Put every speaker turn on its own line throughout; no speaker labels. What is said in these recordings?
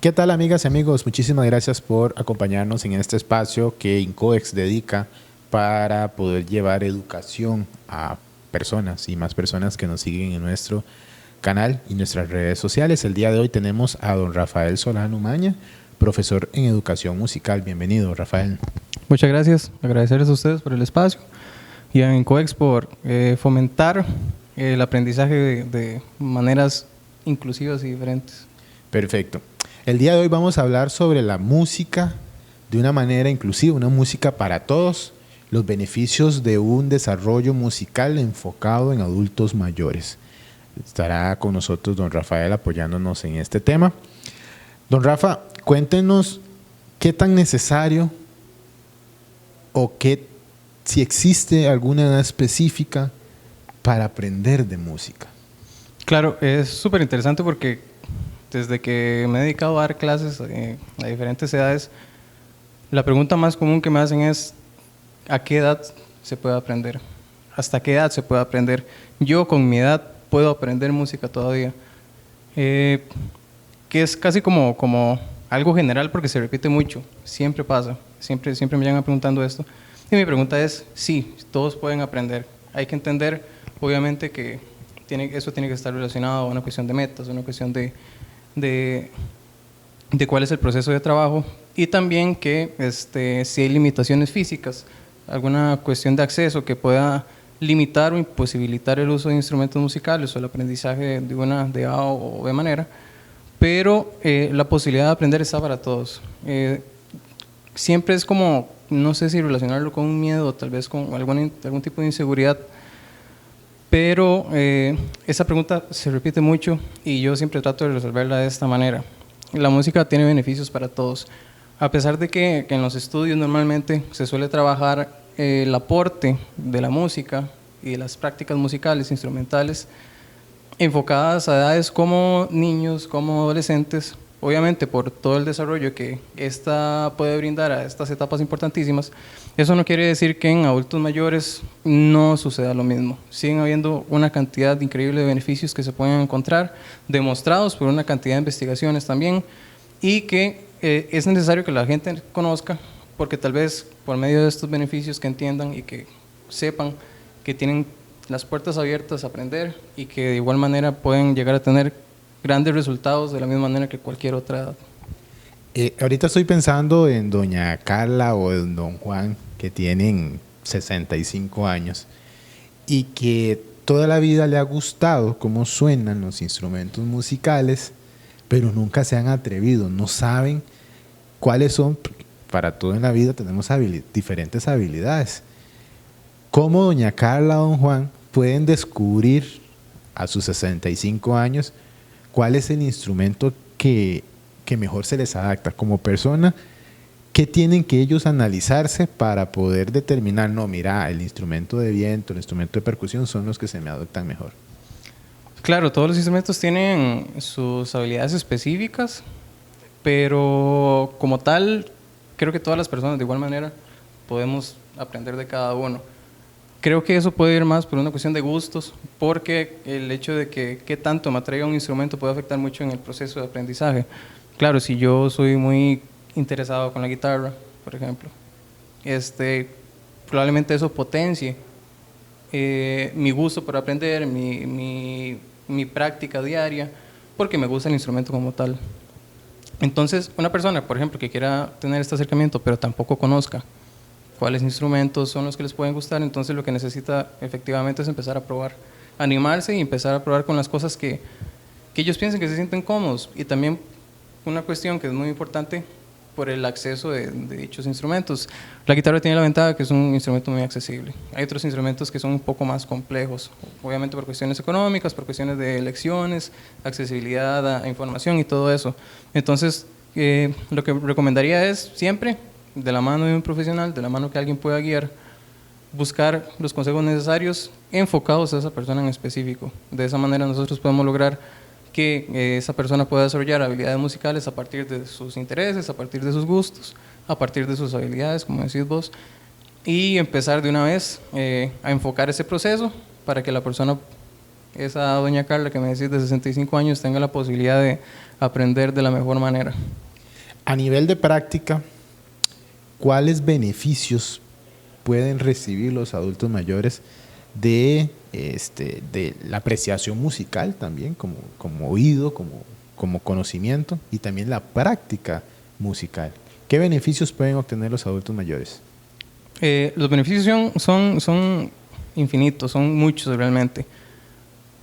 ¿Qué tal, amigas y amigos? Muchísimas gracias por acompañarnos en este espacio que Incoex dedica para poder llevar educación a personas y más personas que nos siguen en nuestro canal y nuestras redes sociales. El día de hoy tenemos a don Rafael Solano Umaña, profesor en educación musical. Bienvenido, Rafael.
Muchas gracias. Agradecerles a ustedes por el espacio y a Incoex por fomentar el aprendizaje de maneras inclusivas y diferentes.
Perfecto. El día de hoy vamos a hablar sobre la música de una manera inclusiva, una música para todos, los beneficios de un desarrollo musical enfocado en adultos mayores. Estará con nosotros don Rafael apoyándonos en este tema. Don Rafa, cuéntenos qué tan necesario o si existe alguna edad específica para aprender de música.
Claro, es súper interesante porque desde que me he dedicado a dar clases a diferentes edades, la pregunta más común que me hacen es ¿a qué edad se puede aprender? ¿Hasta qué edad se puede aprender? Yo con mi edad puedo aprender música todavía, que es casi como algo general porque se repite mucho, siempre pasa, siempre me llegan preguntando esto. Y mi pregunta es, sí, todos pueden aprender. Hay que entender, obviamente, que eso tiene que estar relacionado a una cuestión de metas, a una cuestión de cuál es el proceso de trabajo y también que si hay limitaciones físicas, alguna cuestión de acceso que pueda limitar o imposibilitar el uso de instrumentos musicales o el aprendizaje de A o B manera, pero la posibilidad de aprender está para todos. Siempre es como, no sé si relacionarlo con un miedo o tal vez con algún tipo de inseguridad, pero esa pregunta se repite mucho y yo siempre trato de resolverla de esta manera. La música tiene beneficios para todos. A pesar de que en los estudios normalmente se suele trabajar el aporte de la música y de las prácticas musicales, instrumentales, enfocadas a edades como niños, como adolescentes, obviamente por todo el desarrollo que esta puede brindar a estas etapas importantísimas, eso no quiere decir que en adultos mayores no suceda lo mismo. Siguen habiendo una cantidad increíble de beneficios que se pueden encontrar, demostrados por una cantidad de investigaciones también, y que es necesario que la gente conozca, porque tal vez por medio de estos beneficios que entiendan y que sepan que tienen las puertas abiertas a aprender y que de igual manera pueden llegar a tener grandes resultados de la misma manera que cualquier otra edad.
Ahorita estoy pensando en doña Carla o en don Juan, que tienen 65 años y que toda la vida le ha gustado cómo suenan los instrumentos musicales, pero nunca se han atrevido, no saben cuáles son. Para todo en la vida tenemos diferentes habilidades. ¿Cómo doña Carla o don Juan pueden descubrir a sus 65 años cuál es el instrumento que mejor se les adapta como persona? ¿Qué tienen que ellos analizarse para poder determinar, no, mira, el instrumento de viento, el instrumento de percusión son los que se me adaptan mejor?
Claro, todos los instrumentos tienen sus habilidades específicas, pero como tal, creo que todas las personas de igual manera podemos aprender de cada uno. Creo que eso puede ir más por una cuestión de gustos, porque el hecho de que qué tanto me atraiga un instrumento puede afectar mucho en el proceso de aprendizaje. Claro, si yo soy muy interesado con la guitarra, por ejemplo, probablemente eso potencie mi gusto por aprender, mi práctica diaria, porque me gusta el instrumento como tal. Entonces, una persona, por ejemplo, que quiera tener este acercamiento, pero tampoco conozca cuáles instrumentos son los que les pueden gustar, entonces lo que necesita efectivamente es empezar a probar, animarse y empezar a probar con las cosas que ellos piensen que se sienten cómodos. Y también una cuestión que es muy importante por el acceso de dichos instrumentos. La guitarra tiene la ventaja que es un instrumento muy accesible. Hay otros instrumentos que son un poco más complejos, obviamente por cuestiones económicas, por cuestiones de elecciones, accesibilidad a información y todo eso. Entonces, lo que recomendaría es siempre, de la mano de un profesional, de la mano que alguien pueda guiar, buscar los consejos necesarios enfocados a esa persona en específico. De esa manera nosotros podemos lograr que esa persona pueda desarrollar habilidades musicales a partir de sus intereses, a partir de sus gustos, a partir de sus habilidades, como decís vos, y empezar de una vez a enfocar ese proceso para que la persona esa doña Carla que me decís de 65 años tenga la posibilidad de aprender de la mejor manera.
A nivel de práctica, ¿cuáles beneficios pueden recibir los adultos mayores de la apreciación musical también, como oído, como conocimiento, y también la práctica musical? ¿Qué beneficios pueden obtener los adultos mayores?
Los beneficios son infinitos, son muchos realmente.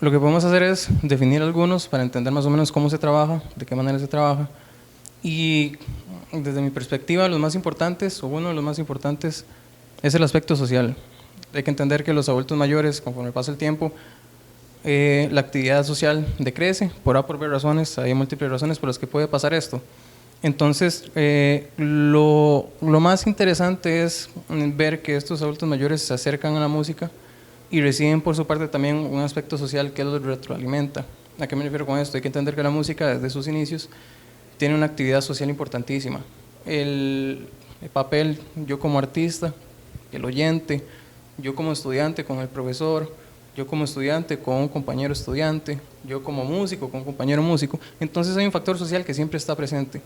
Lo que podemos hacer es definir algunos para entender más o menos cómo se trabaja, de qué manera se trabaja. Y desde mi perspectiva, los más importantes, o uno de los más importantes, es el aspecto social. Hay que entender que los adultos mayores, conforme pasa el tiempo, la actividad social decrece, por A por B razones, hay múltiples razones por las que puede pasar esto. Entonces, lo más interesante es ver que estos adultos mayores se acercan a la música y reciben por su parte también un aspecto social que los retroalimenta. ¿A qué me refiero con esto? Hay que entender que la música desde sus inicios tiene una actividad social importantísima. El papel, yo como artista, el oyente, yo como estudiante con el profesor, yo como estudiante con un compañero estudiante, yo como músico con un compañero músico. Entonces hay un factor social que siempre está presente.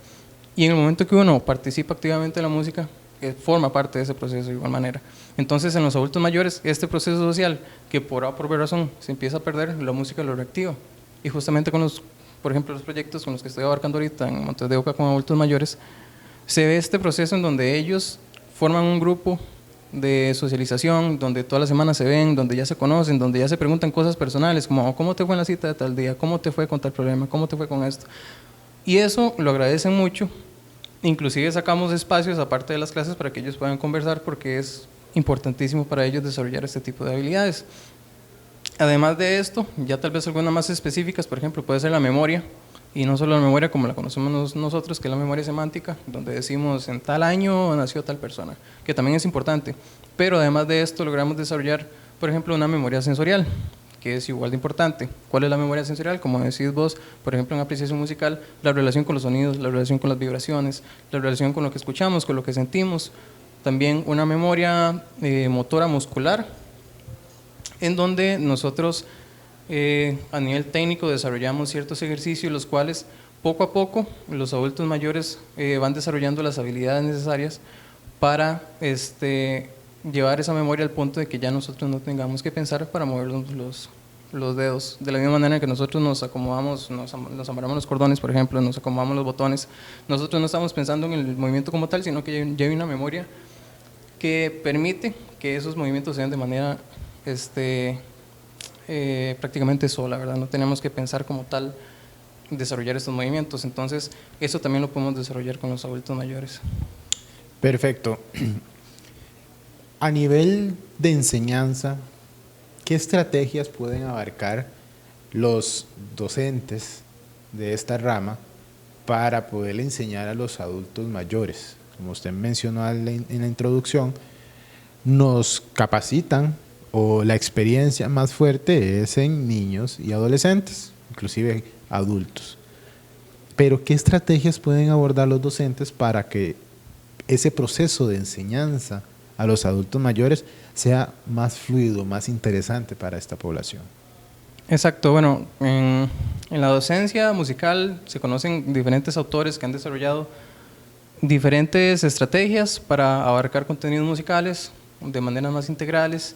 Y en el momento que uno participa activamente en la música, forma parte de ese proceso de igual manera. Entonces en los adultos mayores, este proceso social que por A por B razón se empieza a perder, la música lo reactiva. Y justamente con por ejemplo, los proyectos con los que estoy abarcando ahorita en Montes de Oca con adultos mayores, se ve este proceso en donde ellos forman un grupo de socialización, donde todas las semanas se ven, donde ya se conocen, donde ya se preguntan cosas personales, como ¿cómo te fue en la cita de tal día? ¿Cómo te fue con tal problema? ¿Cómo te fue con esto? Y eso lo agradecen mucho. Inclusive sacamos espacios aparte de las clases para que ellos puedan conversar, porque es importantísimo para ellos desarrollar este tipo de habilidades. Además de esto, ya tal vez algunas más específicas, por ejemplo, puede ser la memoria, y no solo la memoria como la conocemos nosotros, que es la memoria semántica, donde decimos en tal año nació tal persona, que también es importante. Pero además de esto logramos desarrollar, por ejemplo, una memoria sensorial, que es igual de importante. ¿Cuál es la memoria sensorial? Como decís vos, por ejemplo, en apreciación musical, la relación con los sonidos, la relación con las vibraciones, la relación con lo que escuchamos, con lo que sentimos. También una memoria motora muscular, en donde nosotros a nivel técnico desarrollamos ciertos ejercicios, los cuales poco a poco los adultos mayores van desarrollando las habilidades necesarias para llevar esa memoria al punto de que ya nosotros no tengamos que pensar para mover los dedos. De la misma manera que nosotros nos acomodamos, nos amarramos los cordones, por ejemplo, nos acomodamos los botones, nosotros no estamos pensando en el movimiento como tal, sino que ya hay una memoria que permite que esos movimientos sean de manera prácticamente sola, ¿verdad? No tenemos que pensar como tal desarrollar estos movimientos. Entonces, eso también lo podemos desarrollar con los adultos mayores.
Perfecto. A nivel de enseñanza, ¿qué estrategias pueden abarcar los docentes de esta rama para poder enseñar a los adultos mayores? Como usted mencionó en la introducción, nos capacitan, o la experiencia más fuerte es en niños y adolescentes, inclusive adultos. Pero ¿qué estrategias pueden abordar los docentes para que ese proceso de enseñanza a los adultos mayores sea más fluido, más interesante para esta población?
Exacto, bueno, en la docencia musical se conocen diferentes autores que han desarrollado diferentes estrategias para abarcar contenidos musicales de maneras más integrales,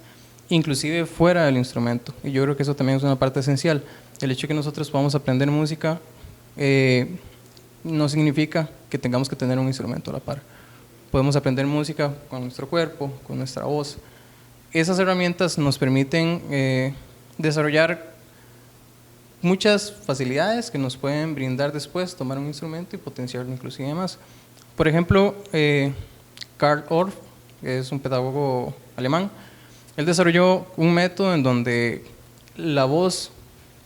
inclusive fuera del instrumento. Y yo creo que eso también es una parte esencial. El hecho de que nosotros podamos aprender música no significa que tengamos que tener un instrumento a la par. Podemos aprender música con nuestro cuerpo, con nuestra voz. Esas herramientas nos permiten desarrollar muchas facilidades que nos pueden brindar después tomar un instrumento y potenciarlo inclusive más. Por ejemplo, Karl Orff, que es un pedagogo alemán, él desarrolló un método en donde la voz,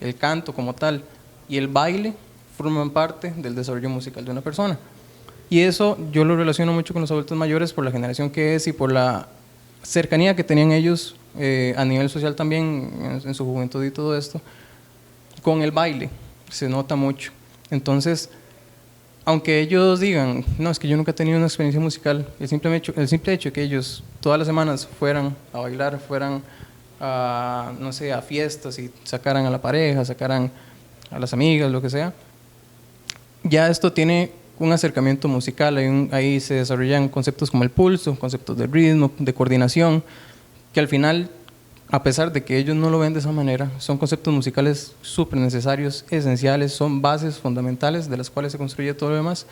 el canto como tal y el baile forman parte del desarrollo musical de una persona. Y eso yo lo relaciono mucho con los adultos mayores por la generación que es y por la cercanía que tenían ellos a nivel social también en su juventud y todo esto, con el baile, se nota mucho. Entonces, aunque ellos digan, no, es que yo nunca he tenido una experiencia musical, el simple hecho de que ellos todas las semanas fueran a bailar, fueran a, no sé, a fiestas y sacaran a la pareja, sacaran a las amigas, lo que sea. Ya esto tiene un acercamiento musical, ahí se desarrollan conceptos como el pulso, conceptos de ritmo, de coordinación, que al final, a pesar de que ellos no lo ven de esa manera, son conceptos musicales súper necesarios, esenciales, son bases fundamentales de las cuales se construye todo lo demás,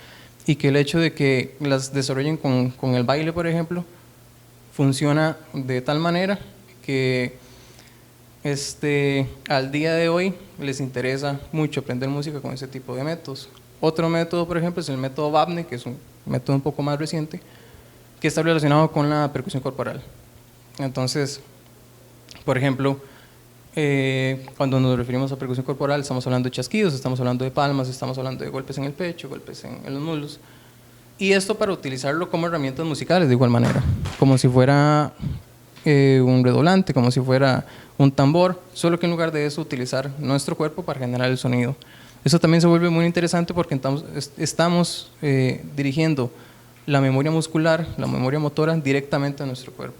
y que el hecho de que las desarrollen con el baile, por ejemplo, funciona de tal manera que al día de hoy les interesa mucho aprender música con ese tipo de métodos. Otro método, por ejemplo, es el método Babne, que es un método un poco más reciente, que está relacionado con la percusión corporal. Entonces, por ejemplo, cuando nos referimos a percusión corporal, estamos hablando de chasquidos, estamos hablando de palmas, estamos hablando de golpes en el pecho, golpes en los muslos. Y esto para utilizarlo como herramientas musicales de igual manera, como si fuera un redoblante, como si fuera un tambor, solo que en lugar de eso utilizar nuestro cuerpo para generar el sonido. Eso también se vuelve muy interesante porque estamos dirigiendo la memoria muscular, la memoria motora directamente a nuestro cuerpo.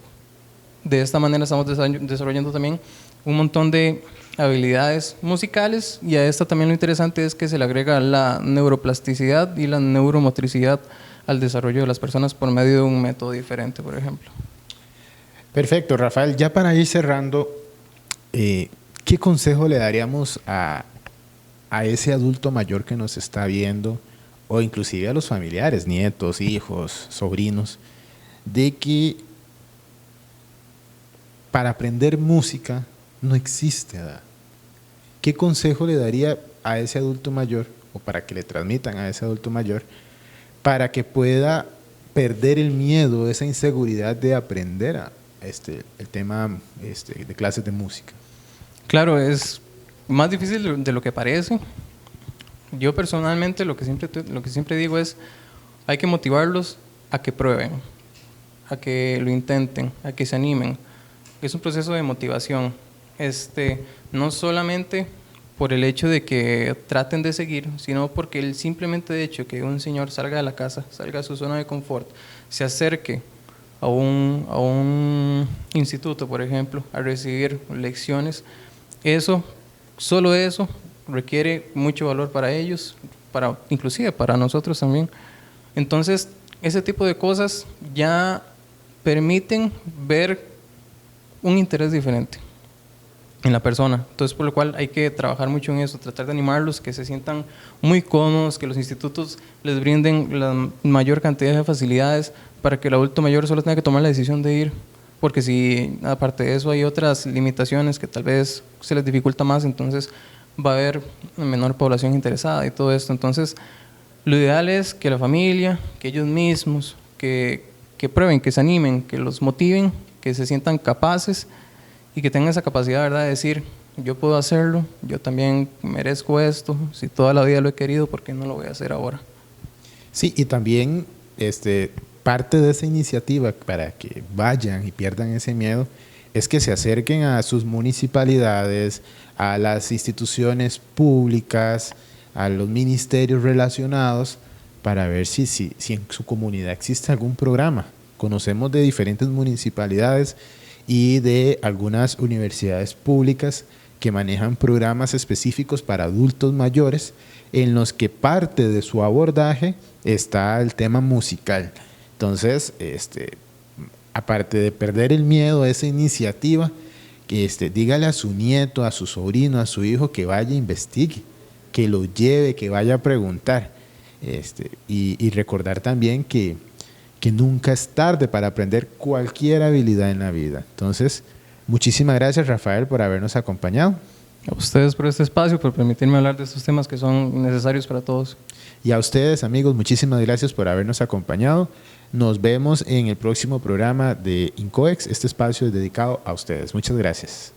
De esta manera estamos desarrollando también un montón de habilidades musicales, y a esta también lo interesante es que se le agrega la neuroplasticidad y la neuromotricidad al desarrollo de las personas por medio de un método diferente, por ejemplo.
Perfecto, Rafael. Ya para ir cerrando, ¿qué consejo le daríamos a ese adulto mayor que nos está viendo, o inclusive a los familiares, nietos, hijos, sobrinos, de que para aprender música no existe edad? ¿Qué consejo le daría a ese adulto mayor, o para que le transmitan a ese adulto mayor, para que pueda perder el miedo, esa inseguridad de aprender el tema de clases de música?
Claro, es más difícil de lo que parece. Yo personalmente lo que siempre digo es, hay que motivarlos a que prueben, a que lo intenten, a que se animen. Es un proceso de motivación, no solamente por el hecho de que traten de seguir, sino porque el simplemente hecho que un señor salga de la casa, salga de su zona de confort, se acerque a un instituto, por ejemplo, a recibir lecciones, solo eso requiere mucho valor para ellos, inclusive para nosotros también. Entonces, ese tipo de cosas ya permiten ver un interés diferente en la persona. Entonces, por lo cual hay que trabajar mucho en eso, tratar de animarlos, que se sientan muy cómodos, que los institutos les brinden la mayor cantidad de facilidades para que el adulto mayor solo tenga que tomar la decisión de ir, porque si aparte de eso hay otras limitaciones que tal vez se les dificulta más, entonces va a haber menor población interesada y todo esto. Entonces, lo ideal es que la familia, que ellos mismos, que prueben, que se animen, que los motiven, que se sientan capaces y que tengan esa capacidad, ¿verdad?, de decir, yo puedo hacerlo, yo también merezco esto, si toda la vida lo he querido, ¿por qué no lo voy a hacer ahora?
Sí, y también parte de esa iniciativa para que vayan y pierdan ese miedo es que se acerquen a sus municipalidades, a las instituciones públicas, a los ministerios relacionados, para ver si en su comunidad existe algún programa. Conocemos de diferentes municipalidades y de algunas universidades públicas que manejan programas específicos para adultos mayores, en los que parte de su abordaje está el tema musical. Entonces, aparte de perder el miedo a esa iniciativa, dígale a su nieto, a su sobrino, a su hijo que vaya e investigue, que lo lleve, que vaya a preguntar. Y recordar también que nunca es tarde para aprender cualquier habilidad en la vida. Entonces, muchísimas gracias, Rafael, por habernos acompañado.
A ustedes por este espacio, por permitirme hablar de estos temas que son necesarios para todos.
Y a ustedes, amigos, muchísimas gracias por habernos acompañado. Nos vemos en el próximo programa de Incoex. Este espacio es dedicado a ustedes. Muchas gracias.